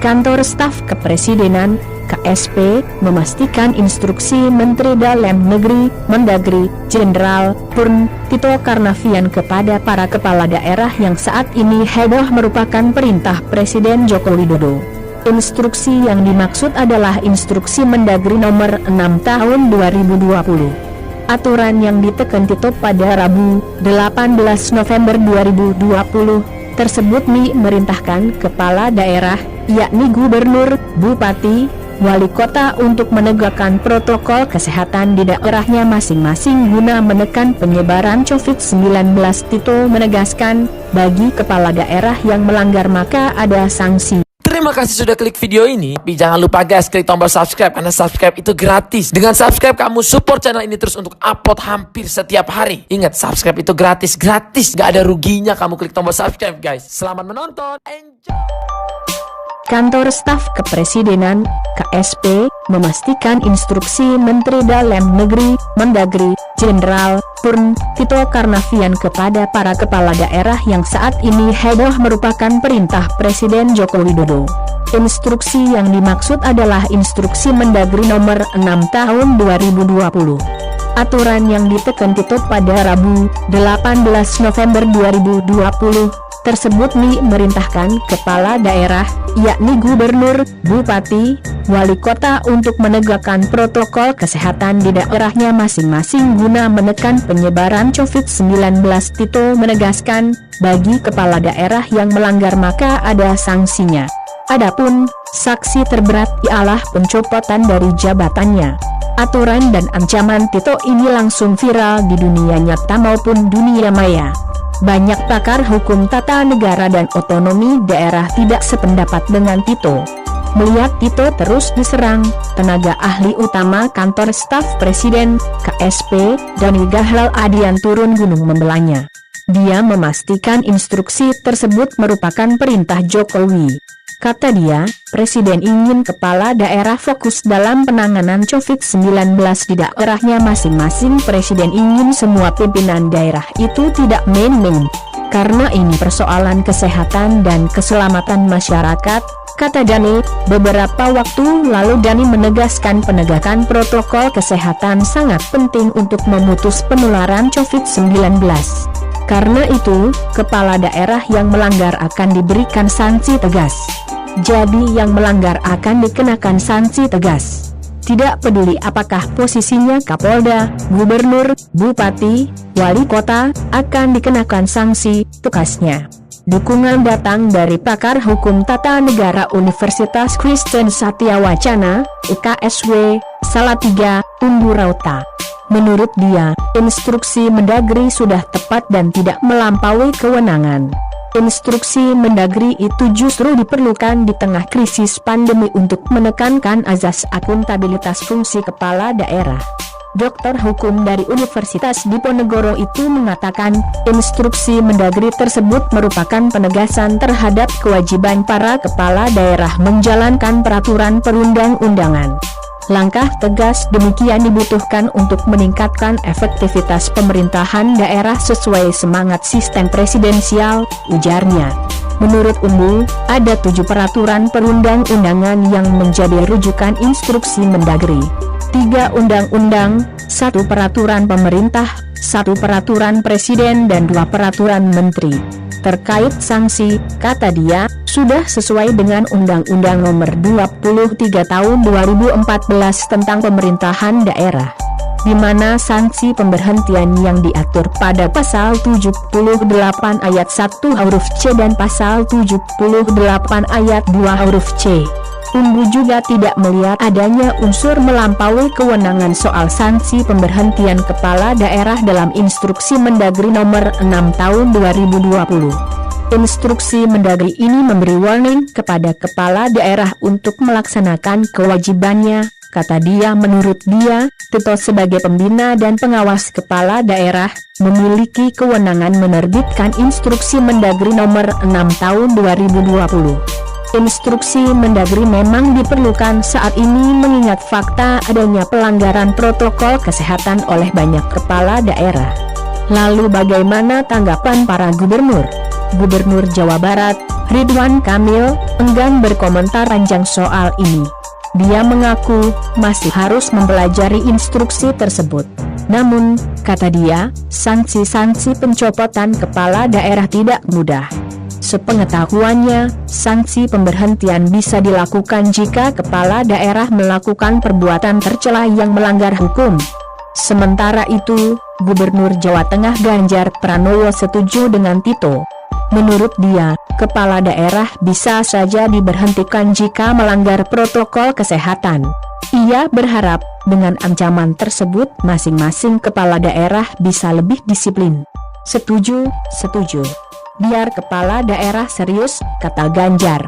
Kantor Staf Kepresidenan (KSP) memastikan instruksi Menteri Dalam Negeri Mendagri Jenderal Purn Tito Karnavian kepada para kepala daerah yang saat ini heboh merupakan perintah Presiden Joko Widodo. Instruksi yang dimaksud adalah Instruksi Mendagri Nomor 6 Tahun 2020. Aturan yang diteken Tito pada Rabu, 18 November 2020, tersebut memerintahkan kepala daerah, yakni gubernur, bupati, wali kota untuk menegakkan protokol kesehatan di daerahnya masing-masing guna menekan penyebaran COVID-19. Tito menegaskan, bagi kepala daerah yang melanggar maka ada sanksi. Terima kasih sudah klik video ini. Tapi jangan lupa guys, klik tombol subscribe karena subscribe itu gratis. Dengan subscribe kamu support channel ini terus untuk upload hampir setiap hari. Ingat, subscribe itu gratis, gak ada ruginya kamu klik tombol subscribe guys. Selamat menonton, enjoy. Kantor Staf Kepresidenan (KSP) memastikan instruksi Menteri Dalam Negeri Mendagri Jenderal Purn Tito Karnavian kepada para kepala daerah yang saat ini heboh merupakan perintah Presiden Joko Widodo. Instruksi yang dimaksud adalah Instruksi Mendagri Nomor 6 Tahun 2020. Aturan yang diteken Tito pada Rabu, 18 November 2020, tersebut memerintahkan kepala daerah, yakni gubernur, bupati, wali kota untuk menegakkan protokol kesehatan di daerahnya masing-masing guna menekan penyebaran COVID-19. Tito menegaskan, bagi kepala daerah yang melanggar maka ada sanksinya. Adapun sanksi terberat ialah pencopotan dari jabatannya. Aturan dan ancaman Tito ini langsung viral di dunia nyata maupun dunia maya. Banyak pakar hukum tata negara dan otonomi daerah tidak sependapat dengan Tito. Melihat Tito terus diserang, tenaga ahli utama Kantor Staf Presiden (KSP) Dani Gahlal Adian turun gunung membelanya. Dia memastikan instruksi tersebut merupakan perintah Jokowi. Kata dia, Presiden ingin kepala daerah fokus dalam penanganan COVID-19 di daerahnya masing-masing. Presiden ingin semua pimpinan daerah itu tidak main-main. Karena ini persoalan kesehatan dan keselamatan masyarakat, kata Dani. Beberapa waktu lalu Dani menegaskan penegakan protokol kesehatan sangat penting untuk memutus penularan COVID-19. Karena itu, kepala daerah yang melanggar akan diberikan sanksi tegas. Jadi yang melanggar akan dikenakan sanksi tegas. Tidak peduli apakah posisinya Kapolda, Gubernur, Bupati, Wali Kota, akan dikenakan sanksi, tugasnya. Dukungan datang dari pakar hukum tata negara Universitas Kristen Satya Wacana, UKSW, Salatiga, Umbu Rauta. Menurut dia, instruksi Mendagri sudah tepat dan tidak melampaui kewenangan. Instruksi Mendagri itu justru diperlukan di tengah krisis pandemi untuk menekankan azas akuntabilitas fungsi kepala daerah. Doktor hukum dari Universitas Diponegoro itu mengatakan, instruksi Mendagri tersebut merupakan penegasan terhadap kewajiban para kepala daerah menjalankan peraturan perundang-undangan. Langkah tegas demikian dibutuhkan untuk meningkatkan efektivitas pemerintahan daerah sesuai semangat sistem presidensial, ujarnya. Menurut Umbu, ada 7 peraturan perundang-undangan yang menjadi rujukan instruksi Mendagri. 3 undang-undang, 1 peraturan pemerintah, 1 peraturan presiden dan 2 peraturan menteri. Terkait sanksi, kata dia, sudah sesuai dengan Undang-Undang Nomor 23 Tahun 2014 tentang pemerintahan daerah, di mana sanksi pemberhentian yang diatur pada Pasal 78 Ayat 1 huruf C dan Pasal 78 Ayat 2 huruf C. Umbu juga tidak melihat adanya unsur melampaui kewenangan soal sanksi pemberhentian kepala daerah dalam Instruksi Mendagri Nomor 6 Tahun 2020. Instruksi Mendagri ini memberi warning kepada kepala daerah untuk melaksanakan kewajibannya, kata dia. Menurut dia, Tito sebagai pembina dan pengawas kepala daerah, memiliki kewenangan menerbitkan Instruksi Mendagri Nomor 6 Tahun 2020. Instruksi Mendagri memang diperlukan saat ini mengingat fakta adanya pelanggaran protokol kesehatan oleh banyak kepala daerah. Lalu bagaimana tanggapan para gubernur? Gubernur Jawa Barat, Ridwan Kamil enggan berkomentar panjang soal ini. Dia mengaku masih harus mempelajari instruksi tersebut. Namun, kata dia, sanksi-sanksi pencopotan kepala daerah tidak mudah. Sepengetahuannya, sanksi pemberhentian bisa dilakukan jika kepala daerah melakukan perbuatan tercela yang melanggar hukum. Sementara itu, Gubernur Jawa Tengah Ganjar Pranowo setuju dengan Tito. Menurut dia, kepala daerah bisa saja diberhentikan jika melanggar protokol kesehatan. Ia berharap, dengan ancaman tersebut masing-masing kepala daerah bisa lebih disiplin. Setuju. Biar kepala daerah serius, kata Ganjar.